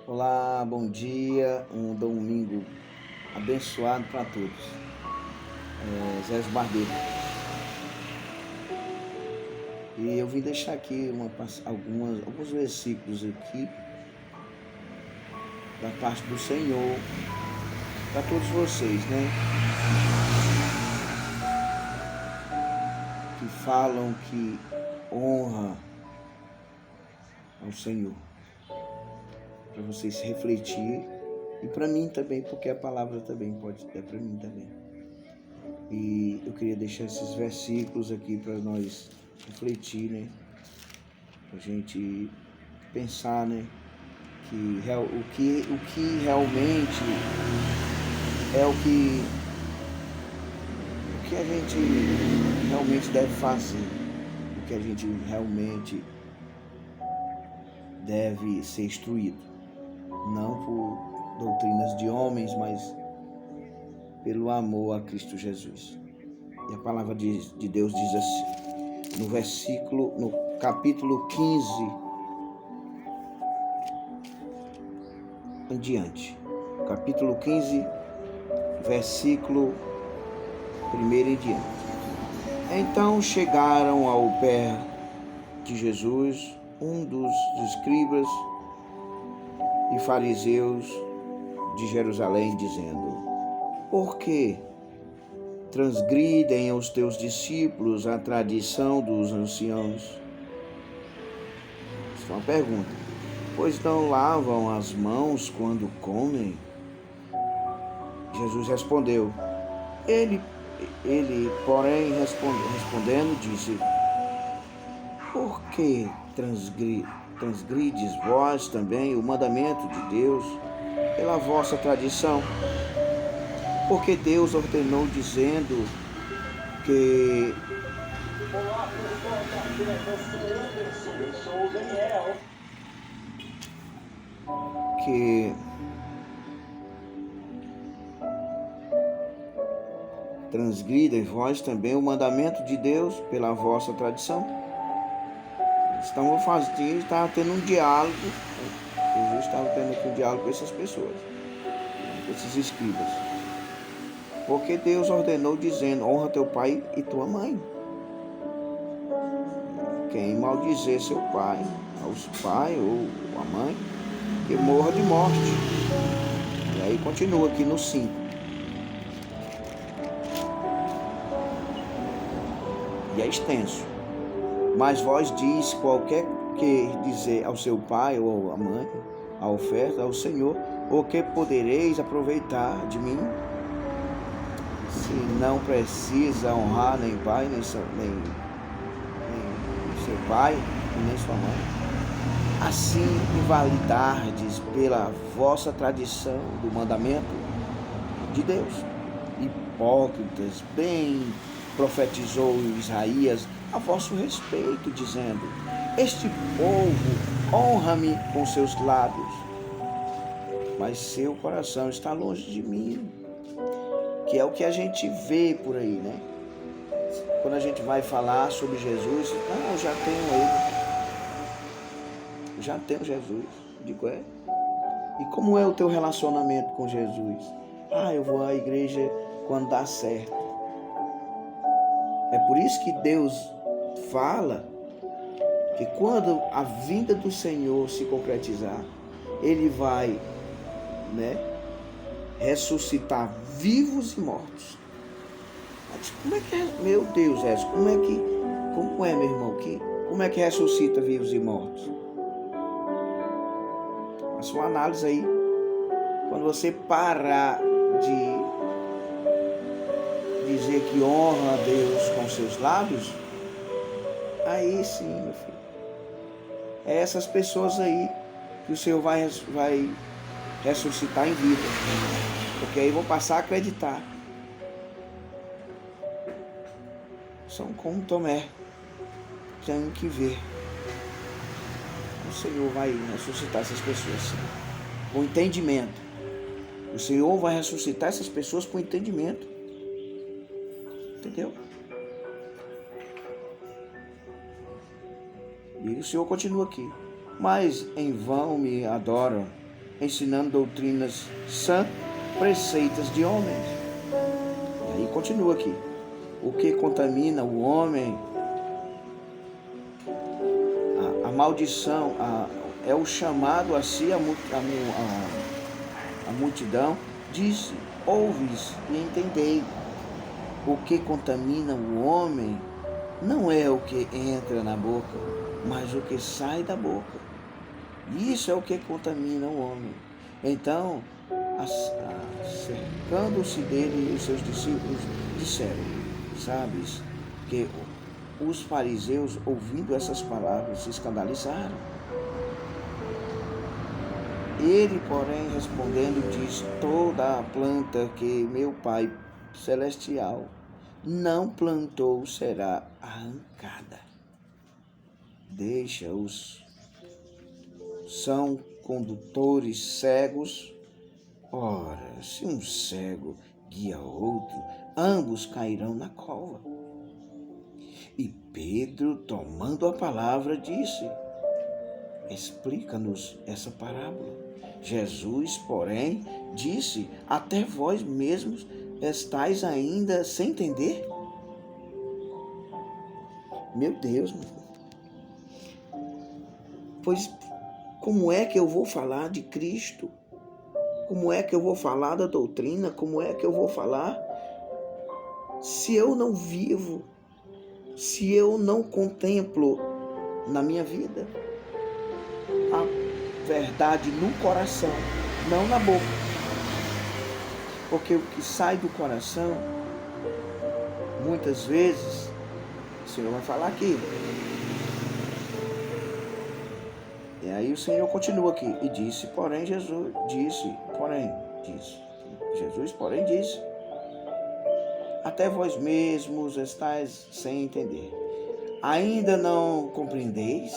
Olá, bom dia, um domingo abençoado para todos. Zé Barbeiro. E eu vim deixar aqui alguns versículos aqui da parte do Senhor para todos vocês, né? Que falam que honra ao Senhor. Para vocês refletir e para mim também, porque a palavra também é para mim também. E eu queria deixar esses versículos aqui para nós refletir, né? Para a gente pensar, né? O que realmente é o que a gente realmente deve fazer, o que a gente realmente deve ser instruído, não por doutrinas de homens, mas pelo amor a Cristo Jesus. E a palavra de Deus diz assim, no capítulo 15 em diante. Capítulo 15, versículo 1 em diante. Então chegaram ao pé de Jesus um dos escribas e fariseus de Jerusalém, dizendo: Por que transgridem os teus discípulos a tradição dos anciãos? Isso é uma pergunta. Pois não lavam as mãos quando comem? Jesus respondeu. Ele porém, respondendo, disse: Por que transgrides vós também o mandamento de Deus pela vossa tradição? Porque Deus ordenou, dizendo que Olá, pessoal, eu sou o Daniel. que transgridem vós também o mandamento de Deus pela vossa tradição. Estava tendo um diálogo, Jesus estava tendo aqui um diálogo com essas pessoas, com esses escribas. Porque Deus ordenou, dizendo: honra teu pai e tua mãe. Quem maldizer seu pai ou a mãe, que morra de morte. E aí continua aqui no 5. E é extenso. Mas vós diz qualquer que dizer ao seu pai ou à mãe a oferta ao Senhor, o que podereis aproveitar de mim? Se não precisa honrar nem pai, nem seu pai, nem sua mãe. Assim invalidardes pela vossa tradição do mandamento de Deus. Hipócritas, bem profetizou Isaías a vosso respeito, dizendo: Este povo honra-me com seus lábios, mas seu coração está longe de mim. Que é o que a gente vê por aí, né? Quando a gente vai falar sobre Jesus, eu já tenho ele. Já tenho Jesus. Digo, E como é o teu relacionamento com Jesus? Eu vou à igreja quando dá certo. É por isso que Deus fala que quando a vinda do Senhor se concretizar, Ele vai, ressuscitar vivos e mortos. Mas como é que é, meu Deus, como é, meu irmão, como é que ressuscita vivos e mortos? Faça uma análise aí. Quando você parar de dizer que honra a Deus com seus lábios, aí sim, meu filho. É essas pessoas aí que o Senhor vai ressuscitar em vida. Porque aí vão passar a acreditar. São como Tomé. Tem que ver. O Senhor vai ressuscitar essas pessoas, sim, com entendimento. O Senhor vai ressuscitar essas pessoas com entendimento. Entendeu? E o Senhor continua aqui. Mas em vão me adoram, ensinando doutrinas sã, preceitas de homens. E aí continua aqui. O que contamina o homem, a maldição, é o chamado a si a multidão, disse, ouves e entendei. O que contamina o homem não é o que entra na boca, mas o que sai da boca. Isso é o que contamina o homem. Então, cercando-se dele, os seus discípulos disseram, sabes, que os fariseus, ouvindo essas palavras, se escandalizaram. Ele, porém, respondendo, diz, toda a planta que meu Pai Celestial não plantou será arrancada. Deixa-os. São condutores cegos. Ora, se um cego guia outro, ambos cairão na cova. E Pedro, tomando a palavra, disse, explica-nos essa parábola. Jesus, porém, disse, até vós mesmos estáis ainda sem entender? Meu Deus, pois como é que eu vou falar de Cristo? Como é que eu vou falar da doutrina? Como é que eu vou falar se eu não vivo, se eu não contemplo na minha vida a verdade no coração, não na boca? Porque o que sai do coração, muitas vezes, o Senhor vai falar aqui. E aí o Senhor continua aqui. E disse, porém, Jesus disse, até vós mesmos estáis sem entender. Ainda não compreendeis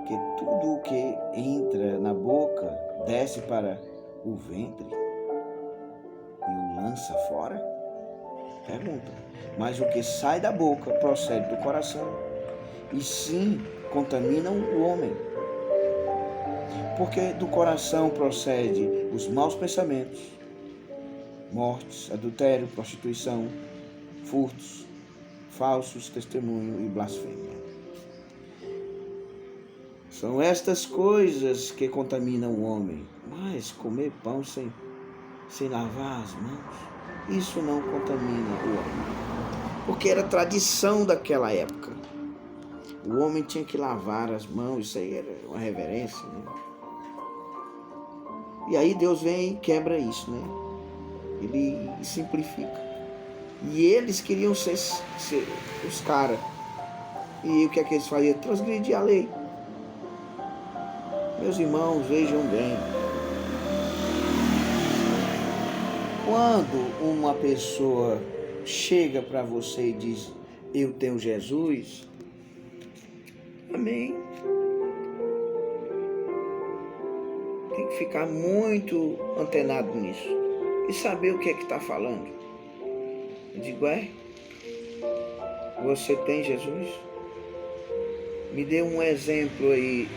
que tudo o que entra na boca desce para o ventre e o lança fora? Pergunta. Mas o que sai da boca procede do coração, e sim contamina o homem. Porque do coração procede os maus pensamentos, mortes, adultério, prostituição, furtos, falsos testemunhos e blasfêmia. São estas coisas que contaminam o homem. Mas comer pão sem lavar as mãos, isso não contamina o homem. Porque era tradição daquela época. O homem tinha que lavar as mãos, isso aí era uma reverência, né? E aí Deus vem e quebra isso, né? Ele simplifica. E eles queriam ser os caras. E o que é que eles faziam? Transgredir a lei. Meus irmãos, vejam bem. Quando uma pessoa chega para você e diz, eu tenho Jesus, amém. Tem que ficar muito antenado nisso e saber o que é que está falando. Eu digo, você tem Jesus? Me dê um exemplo aí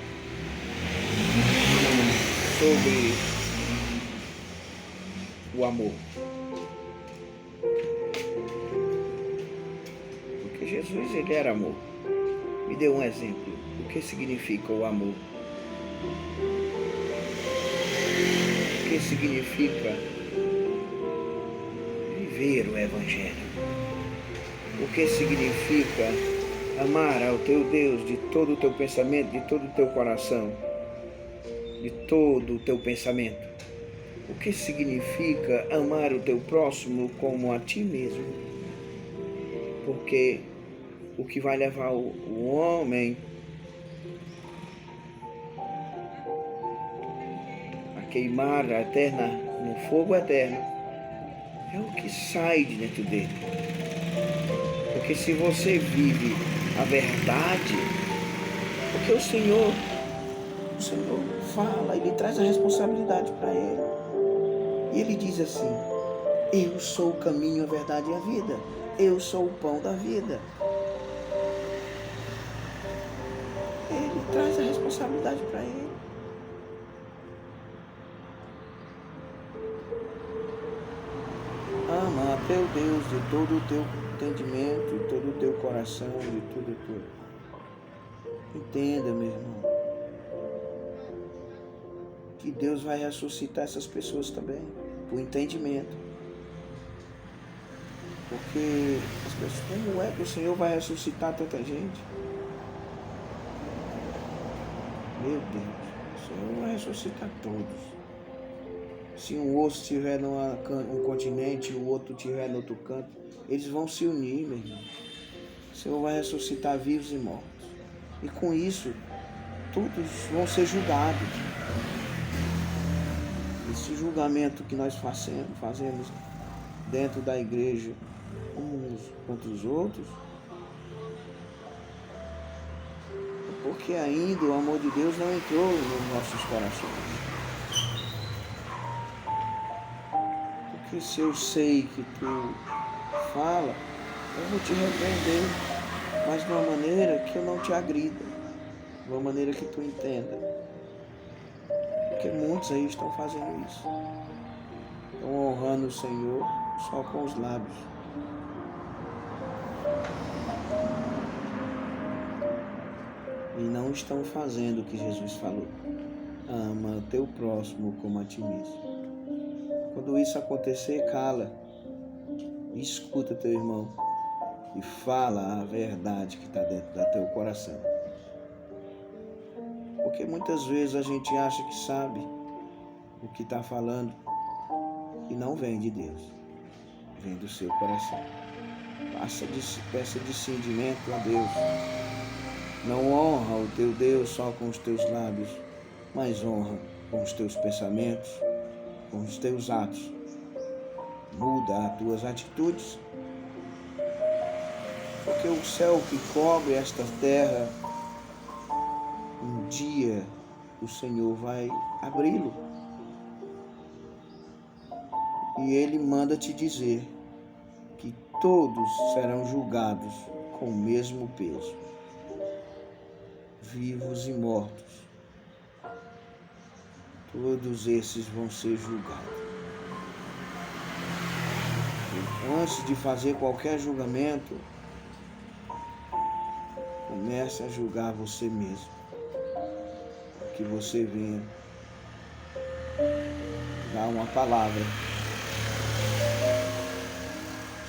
sobre o amor. Porque Jesus, ele era amor. Me dê um exemplo. O que significa o amor? O que significa viver o Evangelho? O que significa amar ao teu Deus de todo o teu pensamento, de todo o teu coração, de todo o teu pensamento? O que significa amar o teu próximo como a ti mesmo? Porque o que vai levar o homem a queimar a eterna, no fogo eterno, é o que sai de dentro dele. Porque se você vive a verdade, porque o Senhor fala, ele traz a responsabilidade para ele. E ele diz assim, eu sou o caminho, a verdade e a vida. Eu sou o pão da vida. Ele traz a responsabilidade para ele. Ama a teu Deus de todo o teu entendimento, de todo o teu coração, de tudo teu. Entenda, meu irmão, que Deus vai ressuscitar essas pessoas também, por entendimento. Porque as pessoas, como é que o Senhor vai ressuscitar tanta gente? Meu Deus, o Senhor vai ressuscitar todos. Se um osso estiver num continente e o outro estiver no outro canto, eles vão se unir, meu irmão. O Senhor vai ressuscitar vivos e mortos. E com isso, todos vão ser julgados. Esse julgamento que nós fazemos dentro da igreja, uns contra os outros, é porque ainda o amor de Deus não entrou nos nossos corações. Porque se eu sei que tu fala, eu vou te repreender, mas de uma maneira que eu não te agrida, de uma maneira que tu entenda. Porque muitos aí estão fazendo isso. Estão honrando o Senhor só com os lábios. E não estão fazendo o que Jesus falou. Ama o teu próximo como a ti mesmo. Quando isso acontecer, cala. Escuta teu irmão. E fala a verdade que está dentro do teu coração. Porque muitas vezes a gente acha que sabe o que está falando e não vem de Deus. Vem do seu coração. Peça discernimento a Deus. Não honra o teu Deus só com os teus lábios, mas honra com os teus pensamentos, com os teus atos. Muda as tuas atitudes. Porque o céu que cobre esta terra, um dia o Senhor vai abri-lo. E Ele manda te dizer que todos serão julgados com o mesmo peso. Vivos e mortos. Todos esses vão ser julgados. E antes de fazer qualquer julgamento, comece a julgar você mesmo. Que você venha dar uma palavra.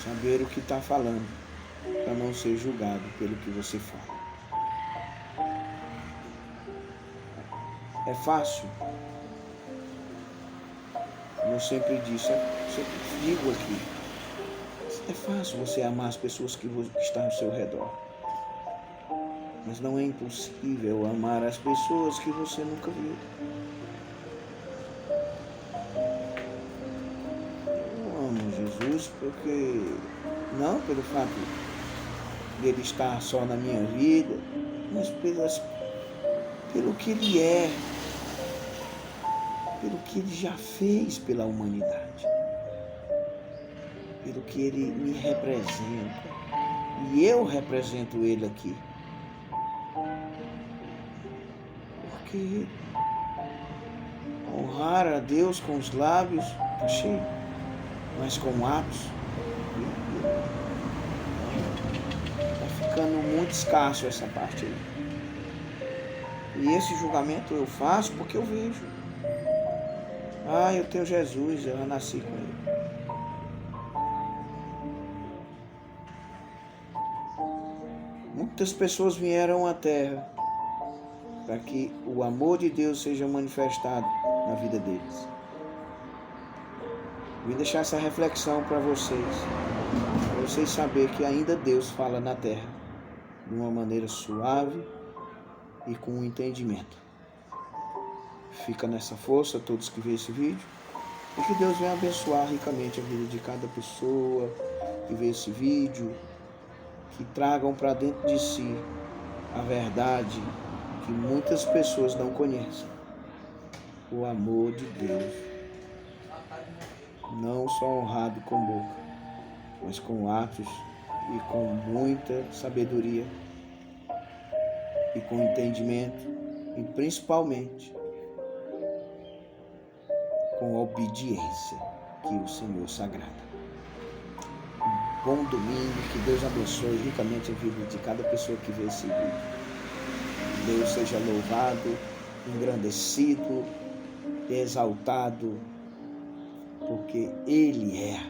Saber o que está falando, para não ser julgado pelo que você fala. É fácil. Como eu sempre disse, sempre digo aqui. É fácil você amar as pessoas que estão ao seu redor. Mas não é impossível amar as pessoas que você nunca viu. Eu amo Jesus porque, não pelo fato dele estar só na minha vida, mas pelo que ele é, pelo que ele já fez pela humanidade, pelo que ele me representa, e eu represento ele aqui. Porque honrar a Deus com os lábios está cheio, mas com atos está ficando muito escasso essa parte aí. E esse julgamento eu faço porque eu vejo. Eu tenho Jesus, eu nasci com ele. Muitas pessoas vieram à Terra para que o amor de Deus seja manifestado na vida deles. Vim deixar essa reflexão para vocês saberem que ainda Deus fala na Terra de uma maneira suave e com entendimento. Fica nessa força todos que vêem esse vídeo e que Deus venha abençoar ricamente a vida de cada pessoa que vê esse vídeo, que tragam para dentro de si a verdade que muitas pessoas não conhecem. O amor de Deus, não só honrado com boca, mas com atos e com muita sabedoria e com entendimento, e principalmente com a obediência que o Senhor sagrada. Um bom domingo, que Deus abençoe ricamente a vida de cada pessoa que vê esse vídeo. Deus seja louvado, engrandecido, exaltado, porque Ele é